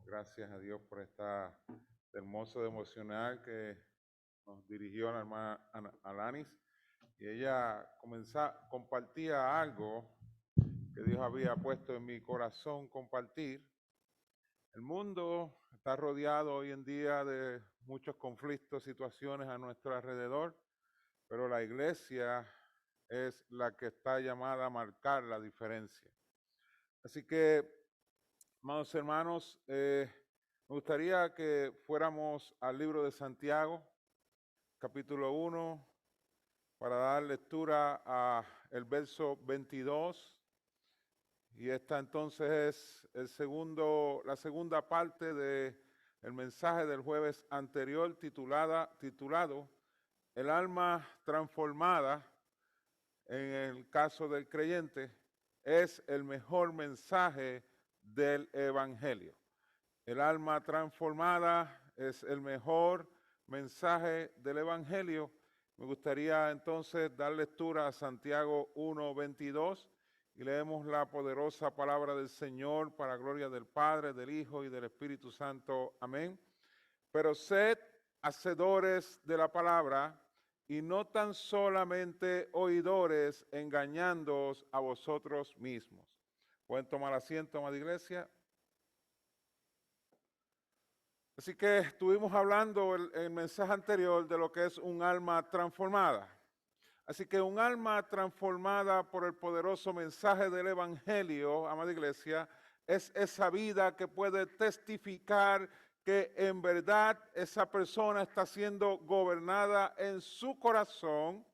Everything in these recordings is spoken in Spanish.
Gracias a Dios por esta hermoso devocional que nos dirigió la hermana Alanis. Y ella compartía algo que Dios había puesto en mi corazón compartir. El mundo está rodeado hoy en día de muchos conflictos, situaciones a nuestro alrededor, pero la iglesia es la que está llamada a marcar la diferencia. Así que, amados hermanos, me gustaría que fuéramos al libro de Santiago, capítulo 1, para dar lectura a el verso 22. Y esta entonces es la segunda parte del mensaje del jueves anterior titulado El alma transformada. En el caso del creyente, es el mejor mensaje del evangelio. El alma transformada es el mejor mensaje del evangelio. Me gustaría entonces dar lectura a Santiago 1:22 y leemos la poderosa palabra del Señor para gloria del Padre, del Hijo y del Espíritu Santo. Amén. Pero sed hacedores de la palabra y no tan solamente oidores, engañándoos a vosotros mismos. ¿Pueden tomar asiento, amada iglesia? Así que estuvimos hablando el mensaje anterior de lo que es un alma transformada. Así que un alma transformada por el poderoso mensaje del evangelio, amada iglesia, es esa vida que puede testificar que en verdad esa persona está siendo gobernada en su corazón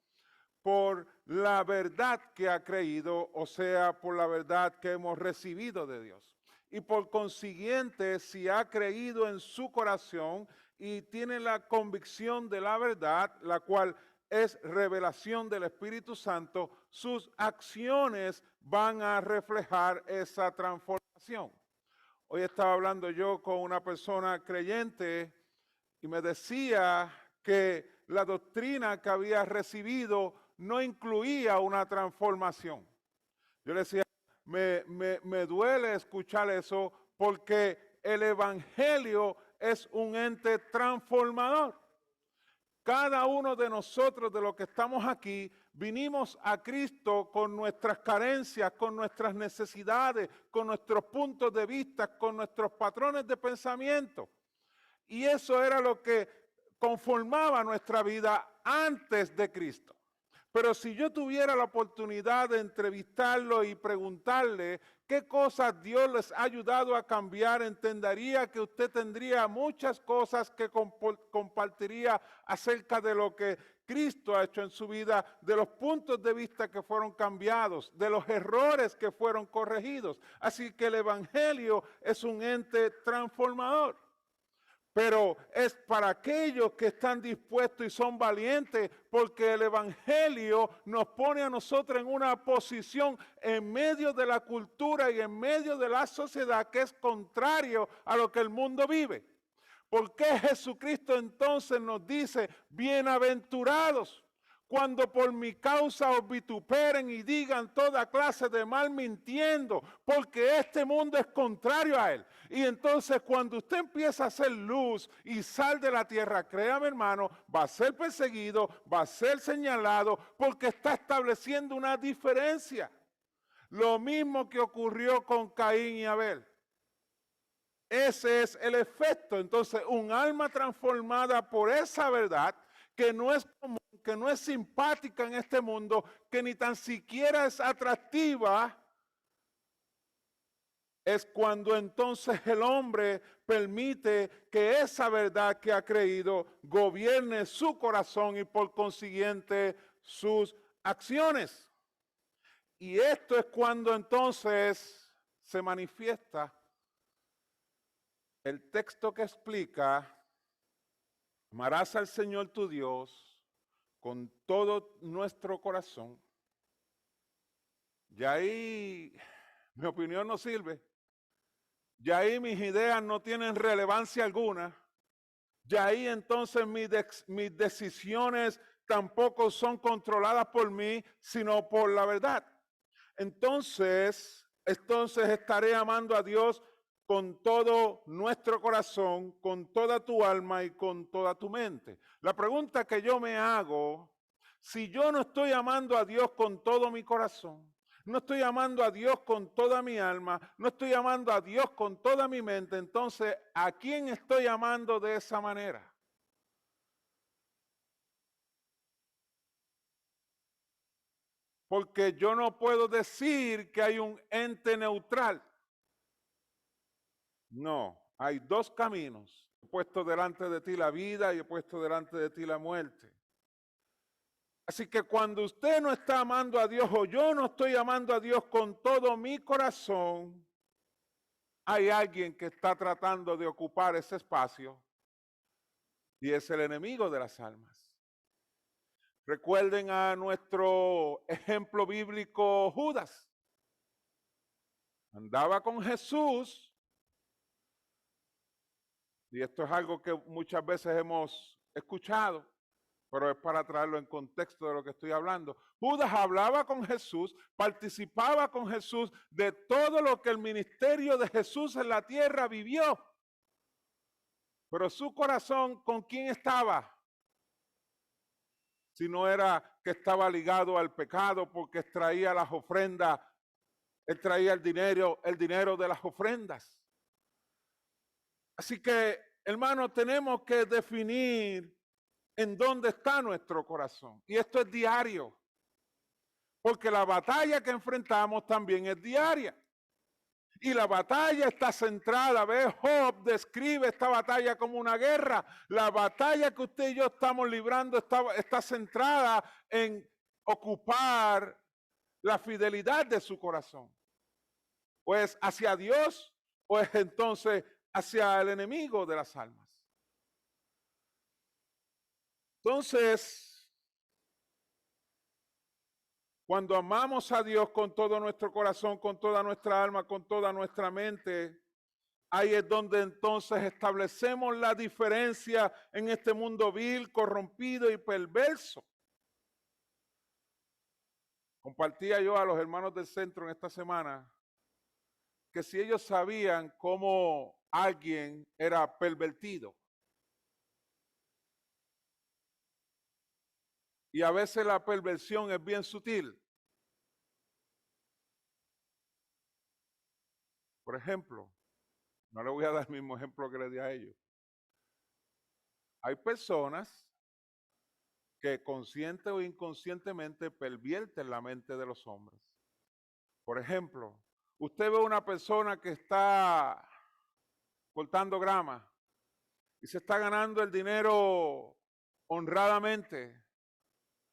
por la verdad que ha creído, o sea, por la verdad que hemos recibido de Dios. Y por consiguiente, si ha creído en su corazón y tiene la convicción de la verdad, la cual es revelación del Espíritu Santo, sus acciones van a reflejar esa transformación. Hoy estaba hablando yo con una persona creyente y me decía que la doctrina que había recibido no incluía una transformación. Yo le decía, me duele escuchar eso porque el evangelio es un ente transformador. Cada uno de nosotros, de los que estamos aquí, vinimos a Cristo con nuestras carencias, con nuestras necesidades, con nuestros puntos de vista, con nuestros patrones de pensamiento. Y eso era lo que conformaba nuestra vida antes de Cristo. Pero si yo tuviera la oportunidad de entrevistarlo y preguntarle qué cosas Dios les ha ayudado a cambiar, entendería que usted tendría muchas cosas que compartiría acerca de lo que Cristo ha hecho en su vida, de los puntos de vista que fueron cambiados, de los errores que fueron corregidos. Así que el evangelio es un ente transformador. Pero es para aquellos que están dispuestos y son valientes, porque el evangelio nos pone a nosotros en una posición en medio de la cultura y en medio de la sociedad que es contrario a lo que el mundo vive. ¿Por qué Jesucristo entonces nos dice, bienaventurados, cuando por mi causa os vituperen y digan toda clase de mal mintiendo, porque este mundo es contrario a él? Y entonces cuando usted empieza a hacer luz y sal de la tierra, créame hermano, va a ser perseguido, va a ser señalado, porque está estableciendo una diferencia. Lo mismo que ocurrió con Caín y Abel. Ese es el efecto. Entonces, un alma transformada por esa verdad, que no es común, que no es simpática en este mundo, que ni tan siquiera es atractiva, es cuando entonces el hombre permite que esa verdad que ha creído gobierne su corazón y por consiguiente sus acciones. Y esto es cuando entonces se manifiesta el texto que explica: amarás al Señor tu Dios con todo nuestro corazón. Y ahí mi opinión no sirve. Y ahí mis ideas no tienen relevancia alguna. Y ahí entonces mis decisiones tampoco son controladas por mí, sino por la verdad. Entonces estaré amando a Dios con todo nuestro corazón, con toda tu alma y con toda tu mente. La pregunta que yo me hago, si yo no estoy amando a Dios con todo mi corazón, no estoy amando a Dios con toda mi alma, no estoy amando a Dios con toda mi mente, entonces, ¿a quién estoy amando de esa manera? Porque yo no puedo decir que hay un ente neutral. No, hay dos caminos. He puesto delante de ti la vida y he puesto delante de ti la muerte. Así que cuando usted no está amando a Dios o yo no estoy amando a Dios con todo mi corazón, hay alguien que está tratando de ocupar ese espacio y es el enemigo de las almas. Recuerden a nuestro ejemplo bíblico Judas. Andaba con Jesús, y esto es algo que muchas veces hemos escuchado, pero es para traerlo en contexto de lo que estoy hablando. Judas hablaba con Jesús, participaba con Jesús de todo lo que el ministerio de Jesús en la tierra vivió. Pero su corazón, ¿con quién estaba? Si no era que estaba ligado al pecado porque traía las ofrendas, él traía el dinero de las ofrendas. Así que, hermano, tenemos que definir en dónde está nuestro corazón. Y esto es diario. Porque la batalla que enfrentamos también es diaria. Y la batalla está centrada, ¿ves? Job describe esta batalla como una guerra. La batalla que usted y yo estamos librando está centrada en ocupar la fidelidad de su corazón. O es hacia Dios o es entonces hacia el enemigo de las almas. Entonces, cuando amamos a Dios con todo nuestro corazón, con toda nuestra alma, con toda nuestra mente, ahí es donde entonces establecemos la diferencia en este mundo vil, corrompido y perverso. Compartía yo a los hermanos del centro en esta semana que si ellos sabían cómo alguien era pervertido, y a veces la perversión es bien sutil. Por ejemplo, no le voy a dar el mismo ejemplo que le di a ellos. Hay personas que consciente o inconscientemente pervierten la mente de los hombres. Por ejemplo, usted ve una persona que está cortando grama y se está ganando el dinero honradamente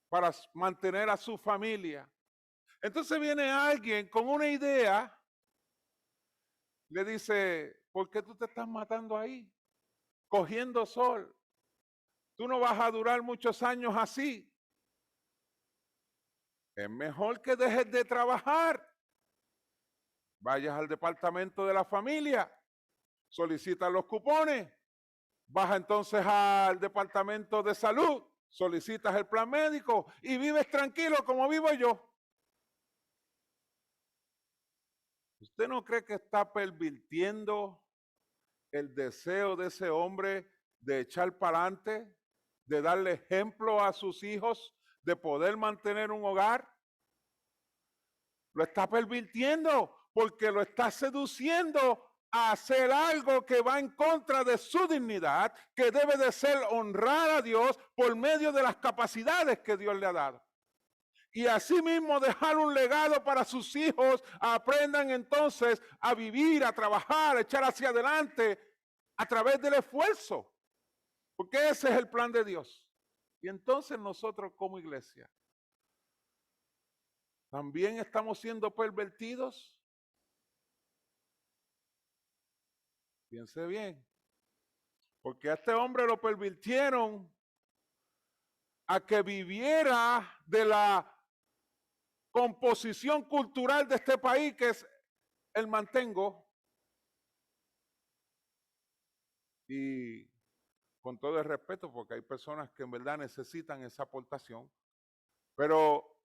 para mantener a su familia. Entonces viene alguien con una idea, le dice, ¿por qué tú te estás matando ahí? Cogiendo sol. Tú no vas a durar muchos años así. Es mejor que dejes de trabajar. Vayas al departamento de la familia, solicitas los cupones, vas entonces al departamento de salud, solicitas el plan médico y vives tranquilo como vivo yo. ¿Usted no cree que está pervirtiendo el deseo de ese hombre de echar para adelante, de darle ejemplo a sus hijos, de poder mantener un hogar? Lo está pervirtiendo porque lo está seduciendo a hacer algo que va en contra de su dignidad, que debe de ser honrar a Dios por medio de las capacidades que Dios le ha dado. Y asimismo dejar un legado para sus hijos, aprendan entonces a vivir, a trabajar, a echar hacia adelante a través del esfuerzo. Porque ese es el plan de Dios. Y entonces nosotros como iglesia, ¿también estamos siendo pervertidos? Piense bien. Porque a este hombre lo pervirtieron a que viviera de la composición cultural de este país, que es el mantengo. Y con todo el respeto, porque hay personas que en verdad necesitan esa aportación, pero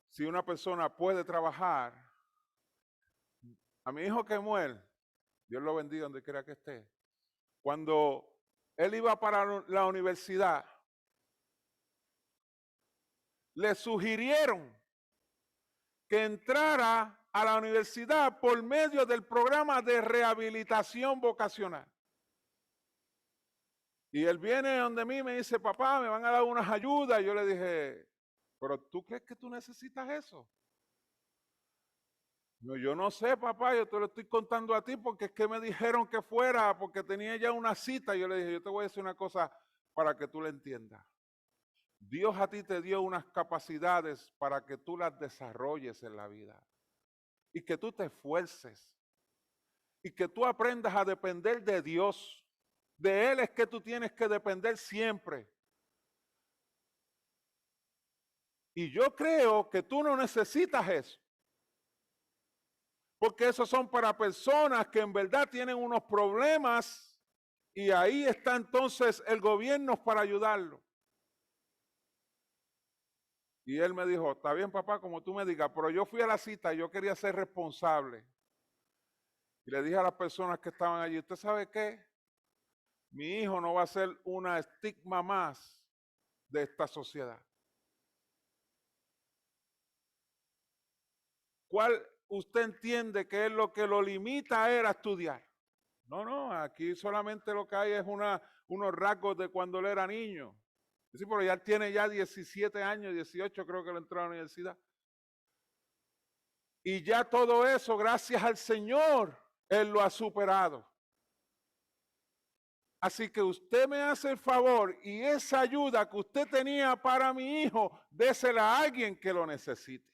si una persona puede trabajar, a mi hijo Kemuel, Dios lo bendiga donde quiera que esté. Cuando él iba para la universidad, le sugirieron que entrara a la universidad por medio del programa de rehabilitación vocacional. Y él viene donde mí y me dice, papá, me van a dar unas ayudas. Y yo le dije, ¿pero tú crees que tú necesitas eso? No, yo no sé, papá, yo te lo estoy contando a ti porque es que me dijeron que fuera, porque tenía ya una cita. Yo le dije, yo te voy a decir una cosa para que tú la entiendas. Dios a ti te dio unas capacidades para que tú las desarrolles en la vida y que tú te esfuerces y que tú aprendas a depender de Dios. De Él es que tú tienes que depender siempre. Y yo creo que tú no necesitas eso. Porque esos son para personas que en verdad tienen unos problemas y ahí está entonces el gobierno para ayudarlo. Y él me dijo, está bien papá, como tú me digas, pero yo fui a la cita y yo quería ser responsable. Y le dije a las personas que estaban allí, ¿usted sabe qué? Mi hijo no va a ser una estigma más de esta sociedad. ¿Cuál usted entiende que es lo que lo limita a él a estudiar? No, aquí solamente lo que hay es unos rasgos de cuando él era niño. Sí, pero ya tiene ya 17 años, 18 creo que lo entró a la universidad. Y ya todo eso, gracias al Señor, Él lo ha superado. Así que usted me hace el favor y esa ayuda que usted tenía para mi hijo, désela a alguien que lo necesite.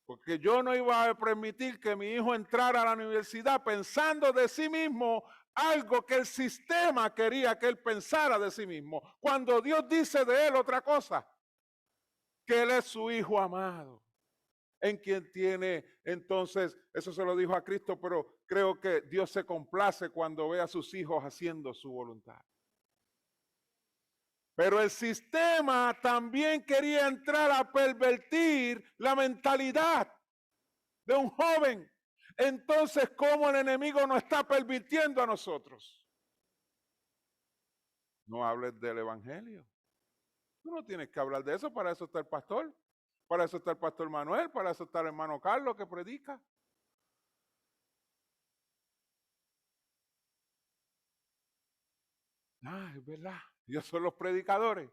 Porque yo no iba a permitir que mi hijo entrara a la universidad pensando de sí mismo algo que el sistema quería que él pensara de sí mismo. Cuando Dios dice de él otra cosa, que él es su hijo amado, en quien tiene, entonces, eso se lo dijo a Cristo, pero creo que Dios se complace cuando ve a sus hijos haciendo su voluntad. Pero el sistema también quería entrar a pervertir la mentalidad de un joven. Entonces, ¿cómo el enemigo nos está pervirtiendo a nosotros? No hables del evangelio. Tú no tienes que hablar de eso, para eso está el pastor. Para eso está el pastor Manuel, para eso está el hermano Carlos que predica. Es verdad, ellos son los predicadores.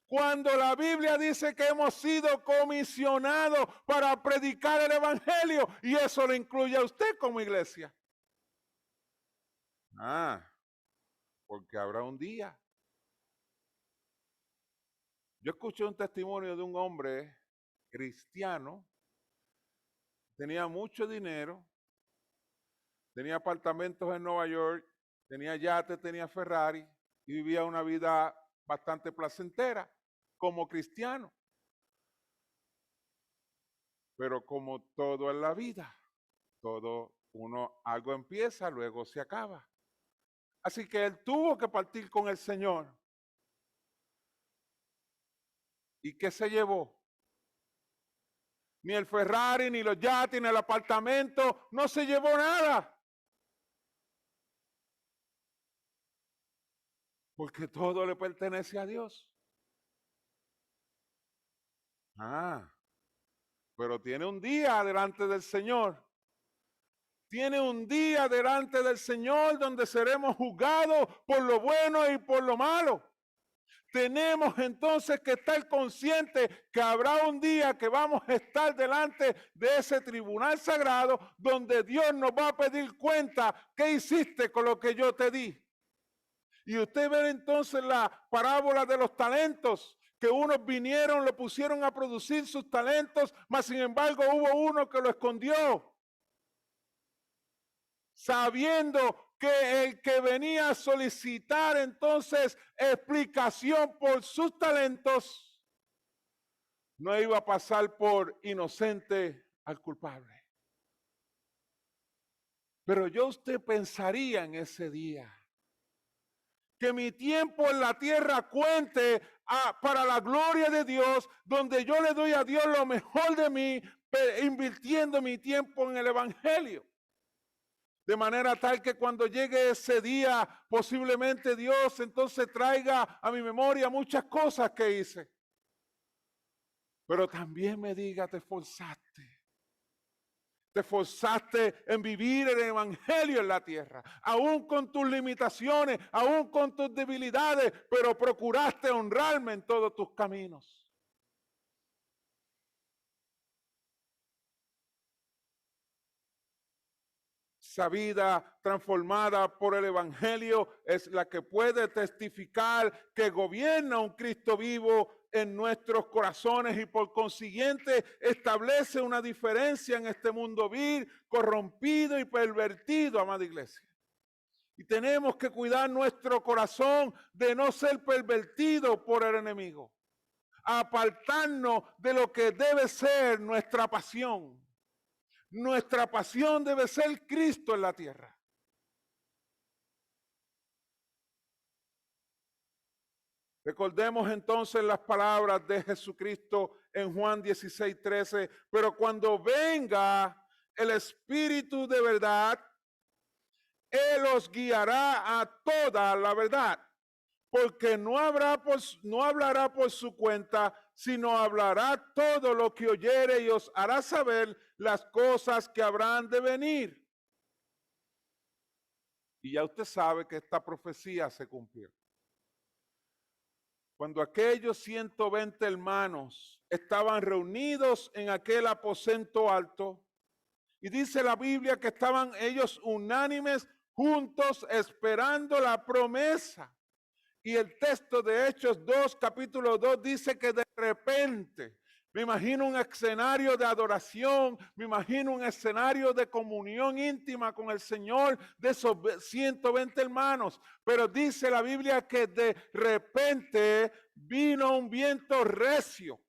Cuando la Biblia dice que hemos sido comisionados para predicar el evangelio, y eso le incluye a usted como iglesia. Porque habrá un día. Yo escuché un testimonio de un hombre cristiano, tenía mucho dinero, tenía apartamentos en Nueva York, tenía yates, tenía Ferrari y vivía una vida bastante placentera como cristiano. Pero como todo en la vida, algo empieza, luego se acaba. Así que él tuvo que partir con el Señor. ¿Y qué se llevó? Ni el Ferrari, ni los yates, ni el apartamento, no se llevó nada. Porque todo le pertenece a Dios. Pero tiene un día delante del Señor. Tiene un día delante del Señor donde seremos juzgados por lo bueno y por lo malo. Tenemos entonces que estar conscientes que habrá un día que vamos a estar delante de ese tribunal sagrado donde Dios nos va a pedir cuenta qué hiciste con lo que yo te di. Y usted ve entonces la parábola de los talentos, que unos vinieron, le pusieron a producir sus talentos, mas sin embargo hubo uno que lo escondió, sabiendo que el que venía a solicitar entonces explicación por sus talentos no iba a pasar por inocente al culpable. Pero usted pensaría en ese día que mi tiempo en la tierra cuente para la gloria de Dios, donde yo le doy a Dios lo mejor de mí, invirtiendo mi tiempo en el evangelio. De manera tal que cuando llegue ese día, posiblemente Dios entonces traiga a mi memoria muchas cosas que hice. Pero también me diga, te esforzaste. Te esforzaste en vivir el evangelio en la tierra, aún con tus limitaciones, aún con tus debilidades, pero procuraste honrarme en todos tus caminos. Esa vida transformada por el evangelio es la que puede testificar que gobierna un Cristo vivo en nuestros corazones y por consiguiente establece una diferencia en este mundo vil, corrompido y pervertido, amada iglesia. Y tenemos que cuidar nuestro corazón de no ser pervertido por el enemigo. Apartarnos de lo que debe ser nuestra pasión. Nuestra pasión debe ser Cristo en la tierra. Recordemos entonces las palabras de Jesucristo en Juan 16:13. Pero cuando venga el Espíritu de verdad, Él os guiará a toda la verdad, porque no hablará por su cuenta, sino hablará todo lo que oyere y os hará saber las cosas que habrán de venir. Y ya usted sabe que esta profecía se cumplió. Cuando aquellos 120 hermanos estaban reunidos en aquel aposento alto, y dice la Biblia que estaban ellos unánimes, juntos, esperando la promesa. Y el texto de Hechos 2, capítulo 2, dice que de repente, me imagino un escenario de adoración, me imagino un escenario de comunión íntima con el Señor de esos 120 hermanos. Pero dice la Biblia que de repente vino un viento recio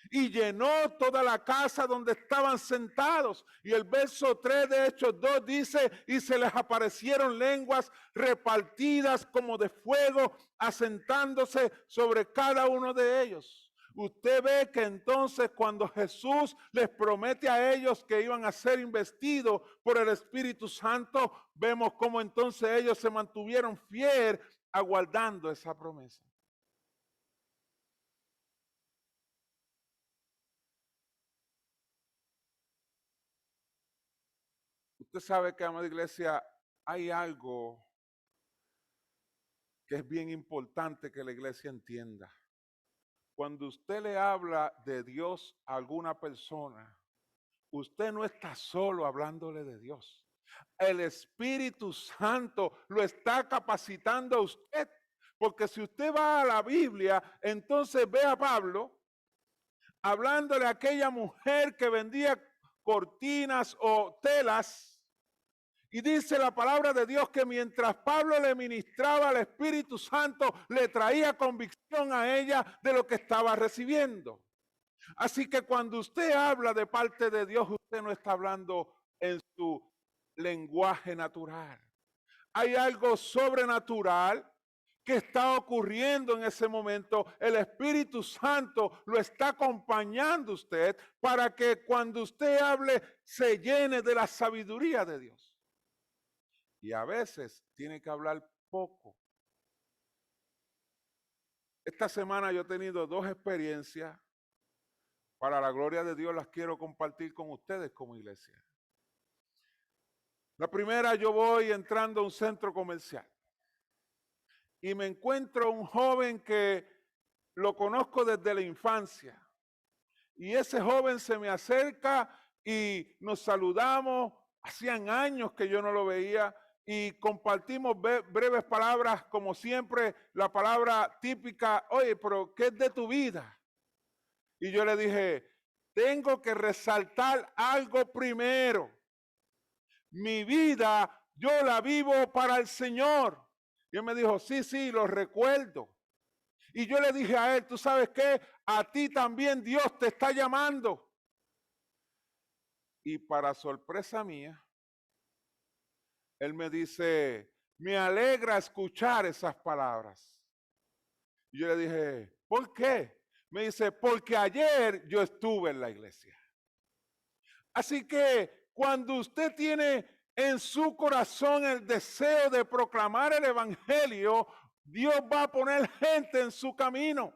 y llenó toda la casa donde estaban sentados. Y el verso 3 de Hechos 2 dice, y se les aparecieron lenguas repartidas como de fuego, asentándose sobre cada uno de ellos. Usted ve que entonces cuando Jesús les promete a ellos que iban a ser investidos por el Espíritu Santo, vemos cómo entonces ellos se mantuvieron fieles aguardando esa promesa. Usted sabe que, amada iglesia, hay algo que es bien importante que la iglesia entienda. Cuando usted le habla de Dios a alguna persona, usted no está solo hablándole de Dios. El Espíritu Santo lo está capacitando a usted. Porque si usted va a la Biblia, entonces ve a Pablo hablándole a aquella mujer que vendía cortinas o telas. Y dice la palabra de Dios que mientras Pablo le ministraba al Espíritu Santo, le traía convicción a ella de lo que estaba recibiendo. Así que cuando usted habla de parte de Dios, usted no está hablando en su lenguaje natural. Hay algo sobrenatural que está ocurriendo en ese momento. El Espíritu Santo lo está acompañando usted para que cuando usted hable se llene de la sabiduría de Dios. Y a veces tiene que hablar poco. Esta semana yo he tenido 2 experiencias. Para la gloria de Dios las quiero compartir con ustedes como iglesia. La primera, yo voy entrando a un centro comercial y me encuentro un joven que lo conozco desde la infancia. Y ese joven se me acerca y nos saludamos. Hacían años que yo no lo veía. Y compartimos breves palabras, como siempre, la palabra típica, oye, pero ¿qué es de tu vida? Y yo le dije, tengo que resaltar algo primero. Mi vida, yo la vivo para el Señor. Y él me dijo, sí, lo recuerdo. Y yo le dije a él, ¿tú sabes qué? A ti también Dios te está llamando. Y para sorpresa mía, él me dice, me alegra escuchar esas palabras. Y yo le dije, ¿por qué? Me dice, porque ayer yo estuve en la iglesia. Así que cuando usted tiene en su corazón el deseo de proclamar el evangelio, Dios va a poner gente en su camino.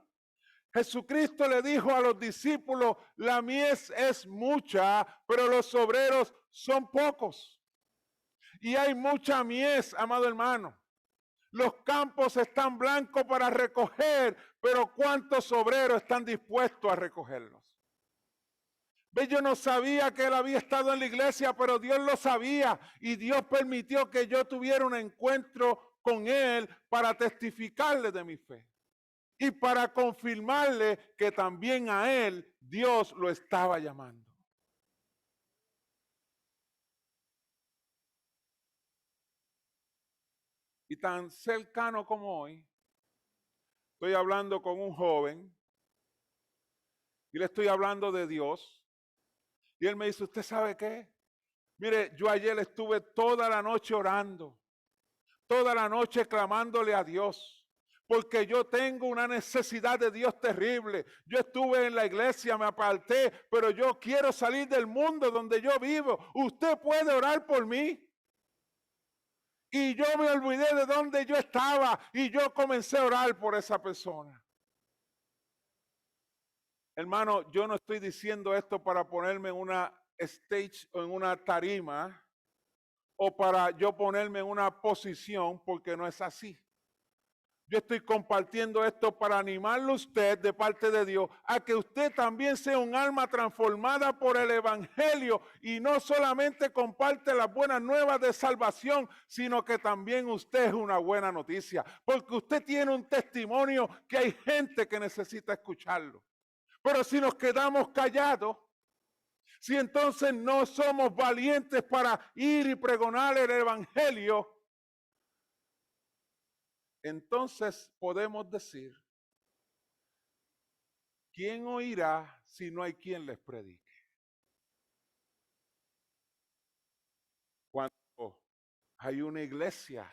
Jesucristo le dijo a los discípulos, la mies es mucha, pero los obreros son pocos. Y hay mucha mies, amado hermano. Los campos están blancos para recoger, pero ¿cuántos obreros están dispuestos a recogerlos? ¿Ve? Yo no sabía que él había estado en la iglesia, pero Dios lo sabía y Dios permitió que yo tuviera un encuentro con él para testificarle de mi fe y para confirmarle que también a él Dios lo estaba llamando. Y tan cercano como hoy, estoy hablando con un joven y le estoy hablando de Dios. Y él me dice, ¿usted sabe qué? Mire, yo ayer estuve toda la noche orando, toda la noche clamándole a Dios, porque yo tengo una necesidad de Dios terrible. Yo estuve en la iglesia, me aparté, pero yo quiero salir del mundo donde yo vivo. ¿Usted puede orar por mí? Y yo me olvidé de dónde yo estaba y yo comencé a orar por esa persona. Hermano, yo no estoy diciendo esto para ponerme en una stage o en una tarima o para yo ponerme en una posición, porque no es así. Yo estoy compartiendo esto para animarlo a usted de parte de Dios a que usted también sea un alma transformada por el evangelio y no solamente comparte las buenas nuevas de salvación, sino que también usted es una buena noticia, porque usted tiene un testimonio que hay gente que necesita escucharlo. Pero si nos quedamos callados, si entonces no somos valientes para ir y pregonar el evangelio, entonces podemos decir, ¿quién oirá si no hay quien les predique? Cuando hay una iglesia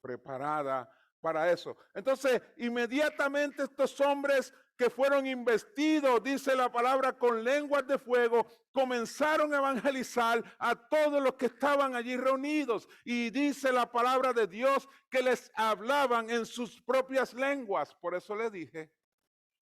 preparada para eso. Entonces, inmediatamente estos hombres que fueron investidos, dice la palabra, con lenguas de fuego, comenzaron a evangelizar a todos los que estaban allí reunidos. Y dice la palabra de Dios que les hablaban en sus propias lenguas. Por eso le dije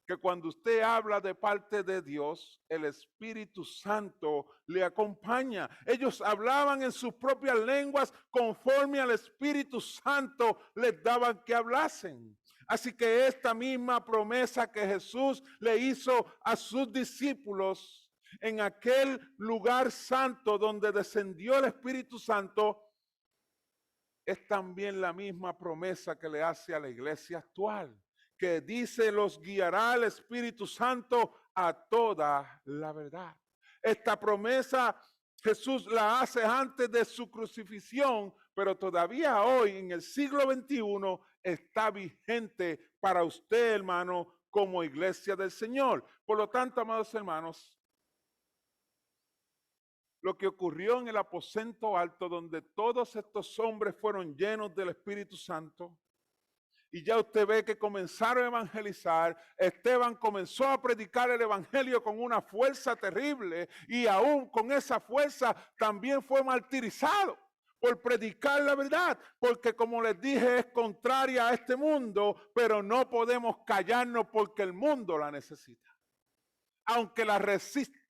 que cuando usted habla de parte de Dios, el Espíritu Santo le acompaña. Ellos hablaban en sus propias lenguas conforme al Espíritu Santo les daban que hablasen. Así que esta misma promesa que Jesús le hizo a sus discípulos en aquel lugar santo donde descendió el Espíritu Santo, es también la misma promesa que le hace a la iglesia actual, que dice los guiará el Espíritu Santo a toda la verdad. Esta promesa Jesús la hace antes de su crucifixión, pero todavía hoy en el siglo XXI está vigente para usted, hermano, como iglesia del Señor. Por lo tanto, amados hermanos, lo que ocurrió en el aposento alto, donde todos estos hombres fueron llenos del Espíritu Santo, y ya usted ve que comenzaron a evangelizar. Esteban comenzó a predicar el evangelio con una fuerza terrible y aún con esa fuerza también fue martirizado por predicar la verdad, porque como les dije es contraria a este mundo, pero no podemos callarnos porque el mundo la necesita, aunque la resista.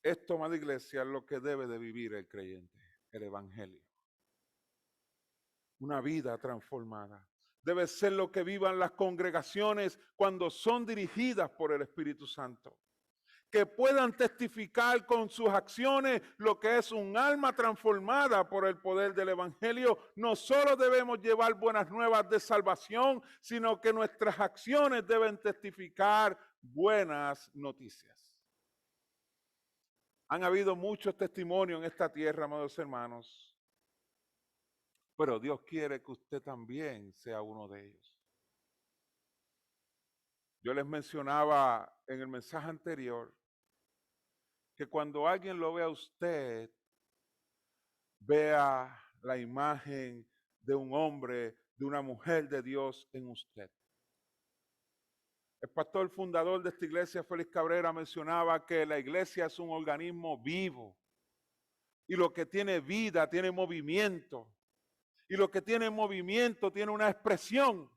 Esto, amada iglesia, es lo que debe de vivir el creyente, el evangelio. Una vida transformada. Debe ser lo que vivan las congregaciones cuando son dirigidas por el Espíritu Santo. Que puedan testificar con sus acciones lo que es un alma transformada por el poder del evangelio. No solo debemos llevar buenas nuevas de salvación, sino que nuestras acciones deben testificar buenas noticias. Han habido muchos testimonios en esta tierra, amados hermanos, pero Dios quiere que usted también sea uno de ellos. Yo les mencionaba en el mensaje anterior que cuando alguien lo vea a usted, vea la imagen de un hombre, de una mujer de Dios en usted. El pastor fundador de esta iglesia, Félix Cabrera, mencionaba que la iglesia es un organismo vivo. Y lo que tiene vida tiene movimiento. Y lo que tiene movimiento tiene una expresión.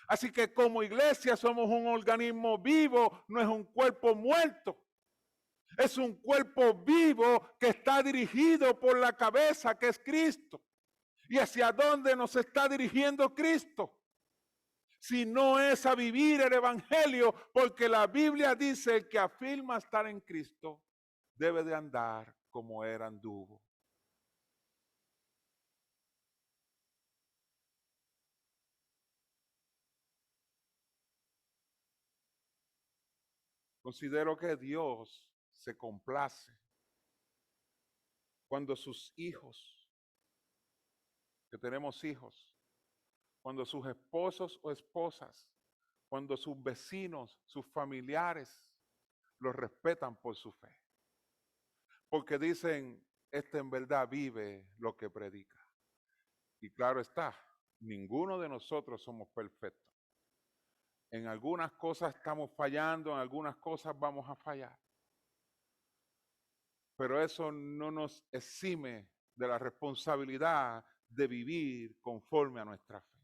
Así que como iglesia somos un organismo vivo, no es un cuerpo muerto. Es un cuerpo vivo que está dirigido por la cabeza, que es Cristo. ¿Y hacia dónde nos está dirigiendo Cristo? Si no es a vivir el evangelio, porque la Biblia dice el que afirma estar en Cristo debe de andar como él anduvo. Considero que Dios se complace cuando sus hijos, que tenemos hijos, cuando sus esposos o esposas, cuando sus vecinos, sus familiares, los respetan por su fe. Porque dicen, este en verdad vive lo que predica. Y claro está, ninguno de nosotros somos perfectos. En algunas cosas estamos fallando, en algunas cosas vamos a fallar. Pero eso no nos exime de la responsabilidad de vivir conforme a nuestra fe.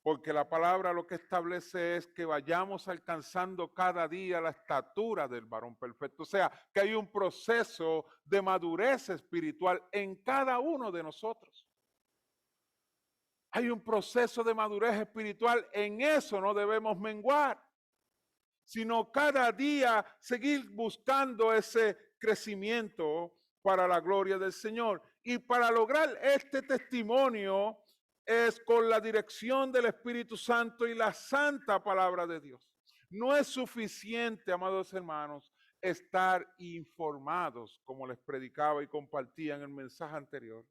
Porque la palabra lo que establece es que vayamos alcanzando cada día la estatura del varón perfecto. O sea, que hay un proceso de madurez espiritual en cada uno de nosotros. Hay un proceso de madurez espiritual, en eso no debemos menguar, sino cada día seguir buscando ese crecimiento para la gloria del Señor. Y para lograr este testimonio es con la dirección del Espíritu Santo y la santa palabra de Dios. No es suficiente, amados hermanos, estar informados, como les predicaba y compartía en el mensaje anterior.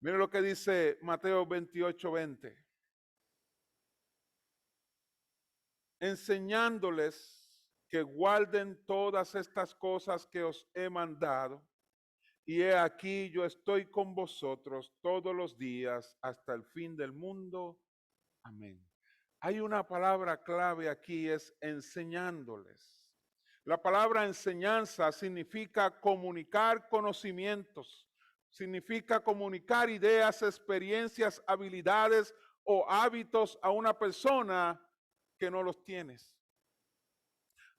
Miren lo que dice Mateo 28:20. Enseñándoles que guarden todas estas cosas que os he mandado. Y he aquí, yo estoy con vosotros todos los días hasta el fin del mundo. Amén. Hay una palabra clave aquí, es enseñándoles. La palabra enseñanza significa comunicar conocimientos, significa comunicar ideas, experiencias, habilidades o hábitos a una persona que no los tienes.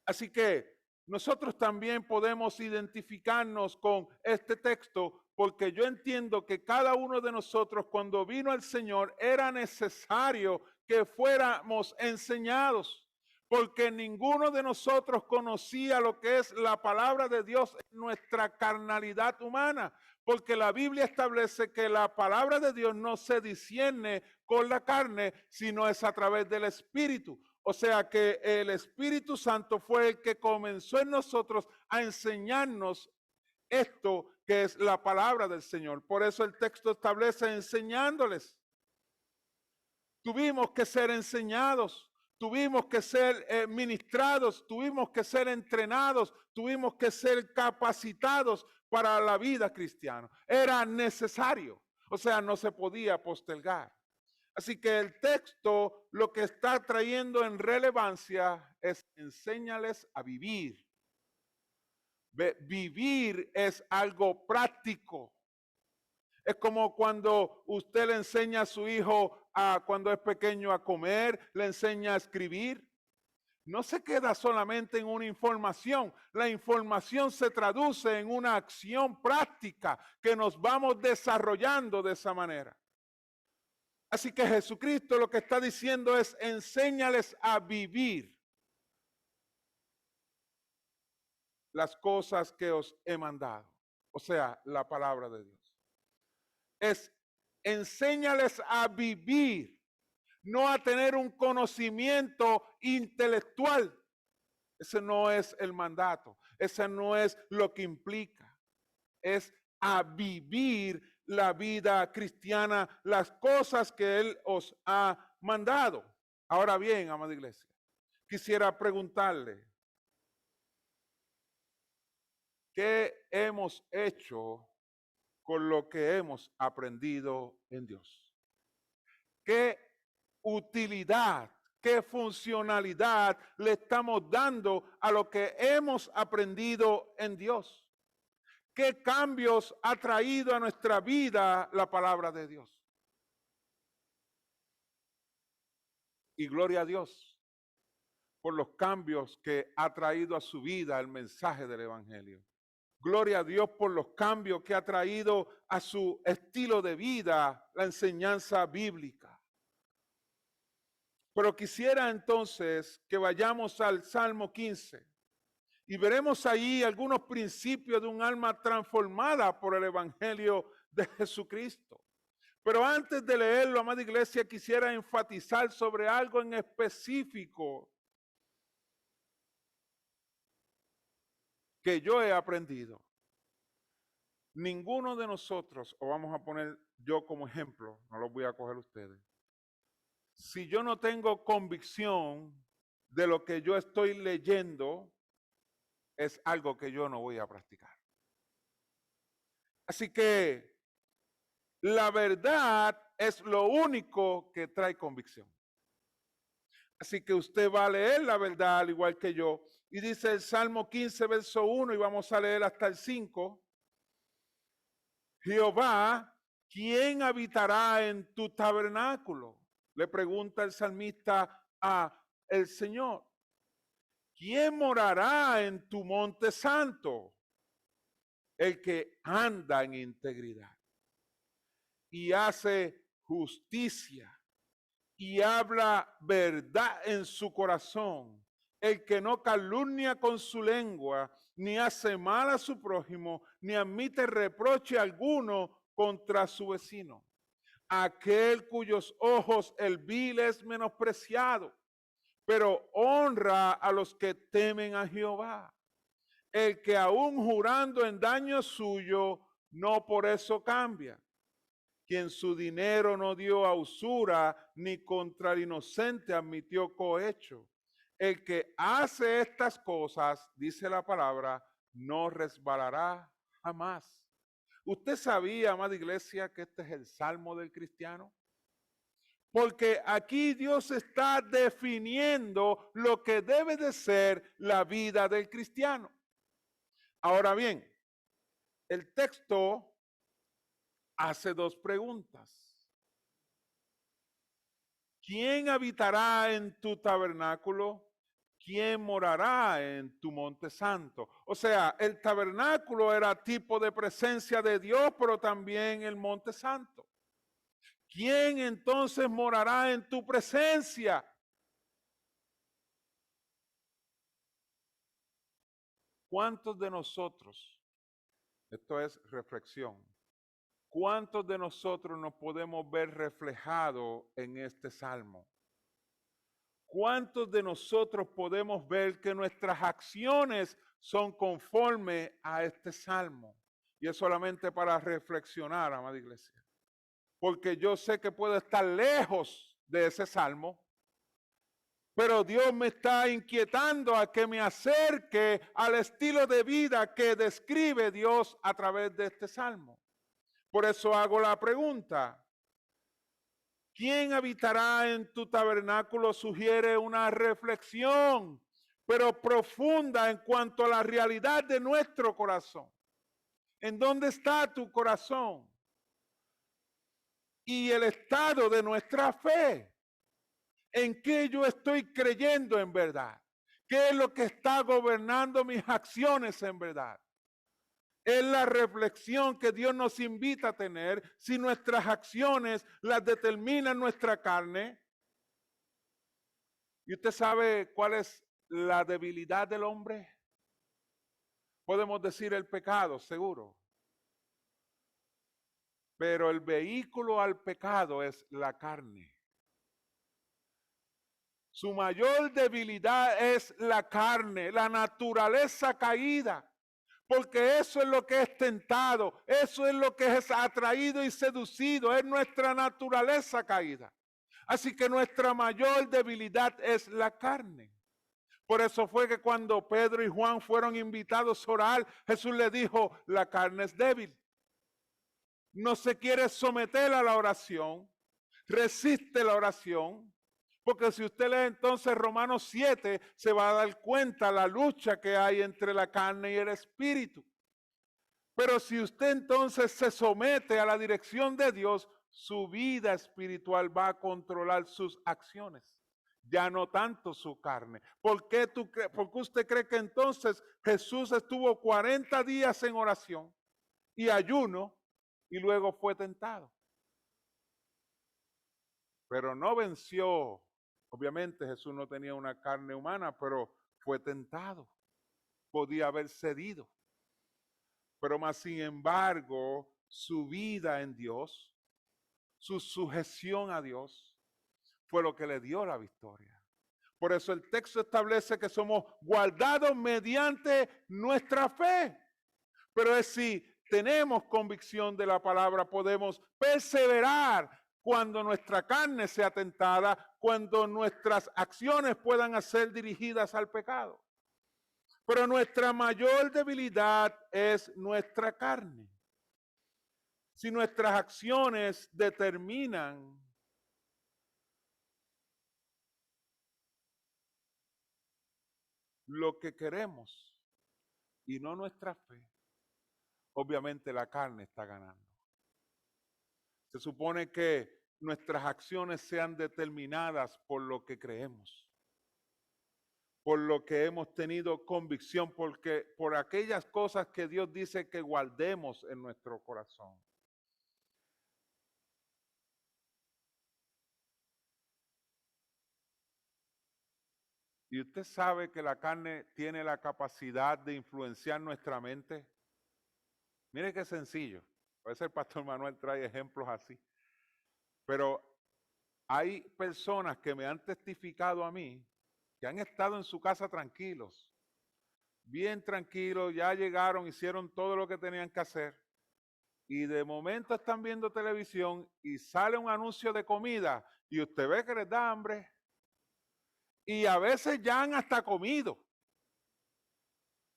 Así que nosotros también podemos identificarnos con este texto porque yo entiendo que cada uno de nosotros cuando vino el Señor era necesario que fuéramos enseñados porque ninguno de nosotros conocía lo que es la palabra de Dios en nuestra carnalidad humana, porque la Biblia establece que la palabra de Dios no se discierne con la carne, sino es a través del Espíritu. O sea que el Espíritu Santo fue el que comenzó en nosotros a enseñarnos esto que es la palabra del Señor. Por eso el texto establece enseñándoles. Tuvimos que ser enseñados, tuvimos que ser ministrados, tuvimos que ser entrenados, tuvimos que ser capacitados para la vida cristiana. Era necesario, o sea, no se podía postergar. Así que el texto lo que está trayendo en relevancia es enséñales a vivir. Vivir es algo práctico. Es como cuando usted le enseña a su hijo cuando es pequeño a comer, le enseña a escribir. No se queda solamente en una información. La información se traduce en una acción práctica que nos vamos desarrollando de esa manera. Así que Jesucristo lo que está diciendo es enséñales a vivir las cosas que os he mandado. O sea, la palabra de Dios. Es enséñales a vivir, no a tener un conocimiento intelectual. Ese no es el mandato, ese no es lo que implica. Es a vivir la vida cristiana, las cosas que Él os ha mandado. Ahora bien, amada iglesia, quisiera preguntarle, ¿qué hemos hecho con lo que hemos aprendido en Dios? ¿Qué utilidad qué funcionalidad le estamos dando a lo que hemos aprendido en Dios. ¿Qué cambios ha traído a nuestra vida la palabra de Dios? Y gloria a Dios por los cambios que ha traído a su vida el mensaje del Evangelio. Gloria a Dios por los cambios que ha traído a su estilo de vida la enseñanza bíblica. Pero quisiera entonces que vayamos al Salmo 15 y veremos ahí algunos principios de un alma transformada por el Evangelio de Jesucristo. Pero antes de leerlo, amada iglesia, quisiera enfatizar sobre algo en específico que yo he aprendido. Ninguno de nosotros, o vamos a poner yo como ejemplo, no lo voy a coger ustedes, si yo no tengo convicción de lo que yo estoy leyendo, es algo que yo no voy a practicar. Así que la verdad es lo único que trae convicción. Así que usted va a leer la verdad al igual que yo. Y dice el Salmo 15, verso 1, y vamos a leer hasta el 5. Jehová, ¿quién habitará en tu tabernáculo? Le pregunta el salmista a el Señor. ¿Quién morará en tu monte santo? El que anda en integridad y hace justicia y habla verdad en su corazón, el que no calumnia con su lengua, ni hace mal a su prójimo, ni admite reproche alguno contra su vecino. Aquel cuyos ojos el vil es menospreciado, pero honra a los que temen a Jehová. El que aún jurando en daño suyo, no por eso cambia. Quien su dinero no dio a usura, ni contra el inocente admitió cohecho. El que hace estas cosas, dice la palabra, no resbalará jamás. ¿Usted sabía, amada iglesia, que este es el salmo del cristiano? Porque aquí Dios está definiendo lo que debe de ser la vida del cristiano. Ahora bien, el texto hace dos preguntas. ¿Quién habitará en tu tabernáculo? ¿Quién morará en tu monte santo? O sea, el tabernáculo era tipo de presencia de Dios, pero también el monte santo. ¿Quién entonces morará en tu presencia? ¿Cuántos de nosotros, esto es reflexión, cuántos de nosotros nos podemos ver reflejados en este salmo? ¿Cuántos de nosotros podemos ver que nuestras acciones son conformes a este salmo? Y es solamente para reflexionar, amada iglesia. Porque yo sé que puedo estar lejos de ese salmo, pero Dios me está inquietando a que me acerque al estilo de vida que describe Dios a través de este salmo. Por eso hago la pregunta. ¿Quién habitará en tu tabernáculo? Sugiere una reflexión, pero profunda en cuanto a la realidad de nuestro corazón. ¿En dónde está tu corazón? Y el estado de nuestra fe. ¿En qué yo estoy creyendo en verdad? ¿Qué es lo que está gobernando mis acciones en verdad? Es la reflexión que Dios nos invita a tener. Si nuestras acciones las determina nuestra carne. ¿Y usted sabe cuál es la debilidad del hombre? Podemos decir el pecado, seguro. Pero el vehículo al pecado es la carne. Su mayor debilidad es la carne, la naturaleza caída. Porque eso es lo que es tentado, eso es lo que es atraído y seducido, es nuestra naturaleza caída. Así que nuestra mayor debilidad es la carne. Por eso fue que cuando Pedro y Juan fueron invitados a orar, Jesús les dijo, la carne es débil. No se quiere someter a la oración, resiste la oración, Porque si usted lee entonces Romanos 7, se va a dar cuenta la lucha que hay entre la carne y el espíritu. Pero si usted entonces se somete a la dirección de Dios, su vida espiritual va a controlar sus acciones, ya no tanto su carne. ¿Por qué usted cree que entonces Jesús estuvo 40 días en oración y ayuno y luego fue tentado? Pero no venció. Obviamente Jesús no tenía una carne humana, pero fue tentado. Podía haber cedido. Pero más sin embargo, su vida en Dios, su sujeción a Dios, fue lo que le dio la victoria. Por eso el texto establece que somos guardados mediante nuestra fe. Pero es si tenemos convicción de la palabra, podemos perseverar cuando nuestra carne sea tentada, cuando nuestras acciones puedan ser dirigidas al pecado. Pero nuestra mayor debilidad es nuestra carne. Si nuestras acciones determinan lo que queremos y no nuestra fe, obviamente la carne está ganando. Se supone que nuestras acciones sean determinadas por lo que creemos, por lo que hemos tenido convicción, por aquellas cosas que Dios dice que guardemos en nuestro corazón. Y usted sabe que la carne tiene la capacidad de influenciar nuestra mente. Mire qué sencillo. A veces el pastor Manuel trae ejemplos así. Pero hay personas que me han testificado a mí que han estado en su casa tranquilos, bien tranquilos, ya llegaron, hicieron todo lo que tenían que hacer. Y de momento están viendo televisión y sale un anuncio de comida y usted ve que les da hambre. Y a veces ya han hasta comido.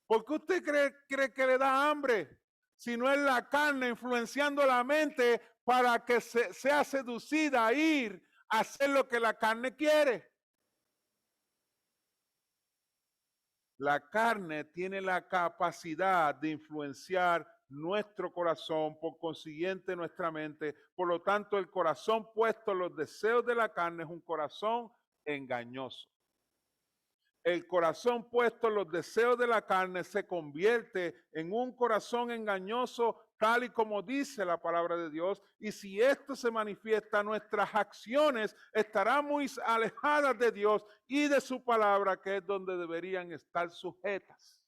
¿Por qué usted cree que le da hambre? Si no es la carne influenciando la mente para que sea seducida a ir a hacer lo que la carne quiere. La carne tiene la capacidad de influenciar nuestro corazón, por consiguiente nuestra mente. Por lo tanto, el corazón puesto en los deseos de la carne es un corazón engañoso. El corazón puesto en los deseos de la carne se convierte en un corazón engañoso, tal y como dice la palabra de Dios. Y si esto se manifiesta, nuestras acciones estarán muy alejadas de Dios y de su palabra, que es donde deberían estar sujetas.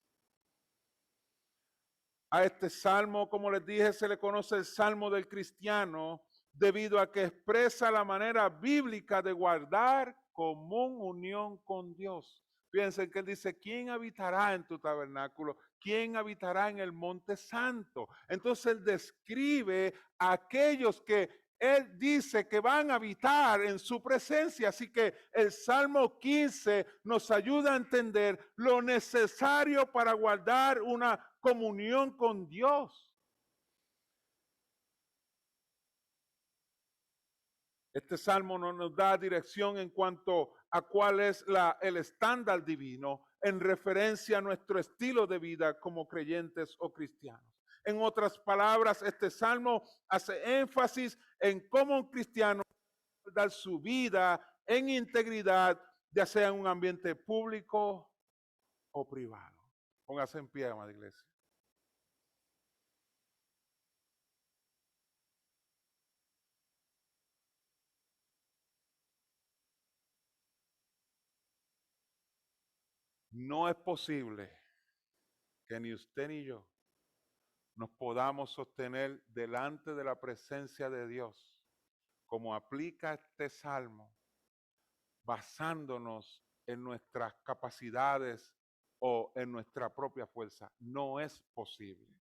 A este salmo, como les dije, se le conoce el salmo del cristiano, debido a que expresa la manera bíblica de guardar común unión con Dios. Fíjense que él dice, ¿quién habitará en tu tabernáculo? ¿Quién habitará en el monte santo? Entonces él describe a aquellos que él dice que van a habitar en su presencia. Así que el Salmo 15 nos ayuda a entender lo necesario para guardar una comunión con Dios. Este salmo no nos da dirección en cuanto a cuál es el estándar divino en referencia a nuestro estilo de vida como creyentes o cristianos. En otras palabras, este salmo hace énfasis en cómo un cristiano puede dar su vida en integridad, ya sea en un ambiente público o privado. Póngase en pie, amada iglesia. No es posible que ni usted ni yo nos podamos sostener delante de la presencia de Dios, como aplica este salmo, basándonos en nuestras capacidades o en nuestra propia fuerza. No es posible.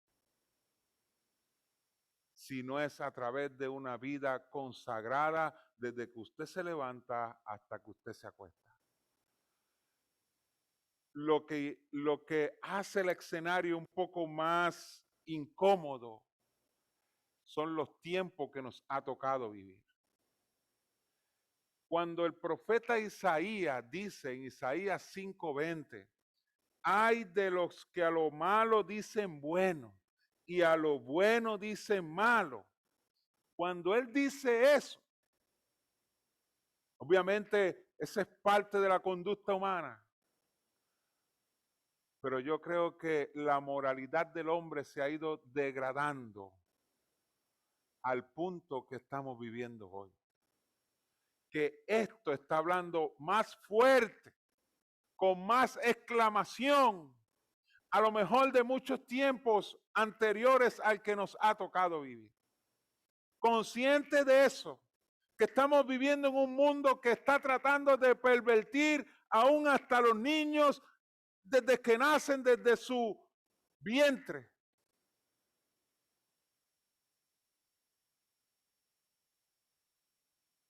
Si no es a través de una vida consagrada desde que usted se levanta hasta que usted se acuesta. Lo que hace el escenario un poco más incómodo son los tiempos que nos ha tocado vivir. Cuando el profeta Isaías dice en Isaías 5:20, hay de los que a lo malo dicen bueno y a lo bueno dicen malo. Cuando él dice eso, obviamente esa es parte de la conducta humana, pero yo creo que la moralidad del hombre se ha ido degradando al punto que estamos viviendo hoy. Que esto está hablando más fuerte, con más exclamación, a lo mejor de muchos tiempos anteriores al que nos ha tocado vivir. Consciente de eso, que estamos viviendo en un mundo que está tratando de pervertir aún hasta los niños desde que nacen, desde su vientre.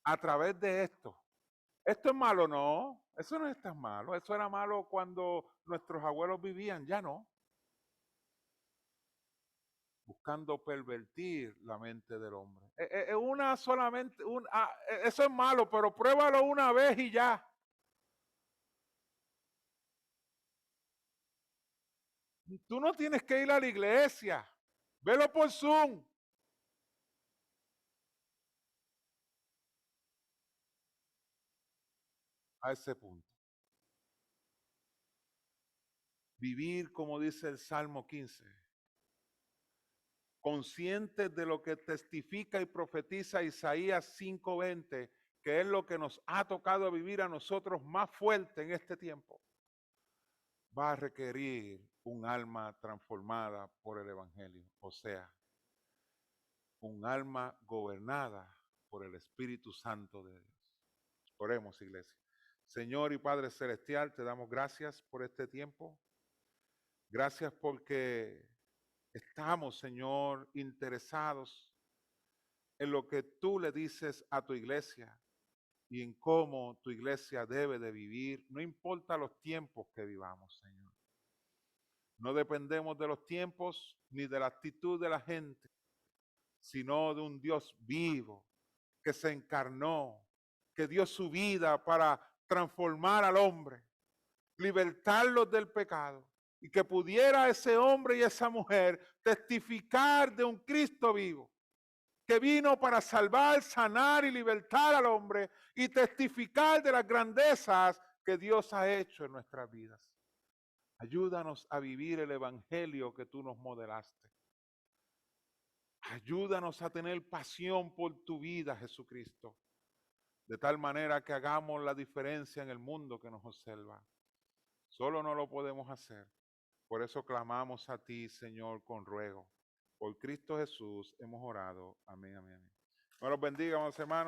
A través de esto. ¿Esto es malo? No, eso no es tan malo. Eso era malo cuando nuestros abuelos vivían, ya no. Buscando pervertir la mente del hombre. Una solamente, eso es malo, pero pruébalo una vez y ya. Tú no tienes que ir a la iglesia. Velo por Zoom. A ese punto. Vivir, como dice el Salmo 15, conscientes de lo que testifica y profetiza Isaías 5:20, que es lo que nos ha tocado vivir a nosotros más fuerte en este tiempo, va a requerir un alma transformada por el Evangelio, o sea, un alma gobernada por el Espíritu Santo de Dios. Oremos, iglesia. Señor y Padre Celestial, te damos gracias por este tiempo. Gracias porque estamos, Señor, interesados en lo que tú le dices a tu iglesia y en cómo tu iglesia debe de vivir, no importa los tiempos que vivamos, Señor. No dependemos de los tiempos ni de la actitud de la gente, sino de un Dios vivo que se encarnó, que dio su vida para transformar al hombre, libertarlos del pecado y que pudiera ese hombre y esa mujer testificar de un Cristo vivo que vino para salvar, sanar y libertar al hombre y testificar de las grandezas que Dios ha hecho en nuestras vidas. Ayúdanos a vivir el evangelio que tú nos modelaste. Ayúdanos a tener pasión por tu vida, Jesucristo, de tal manera que hagamos la diferencia en el mundo que nos observa. Solo no lo podemos hacer. Por eso clamamos a ti, Señor, con ruego. Por Cristo Jesús hemos orado. Amén, amén, amén. Dios los bendiga, hermanos.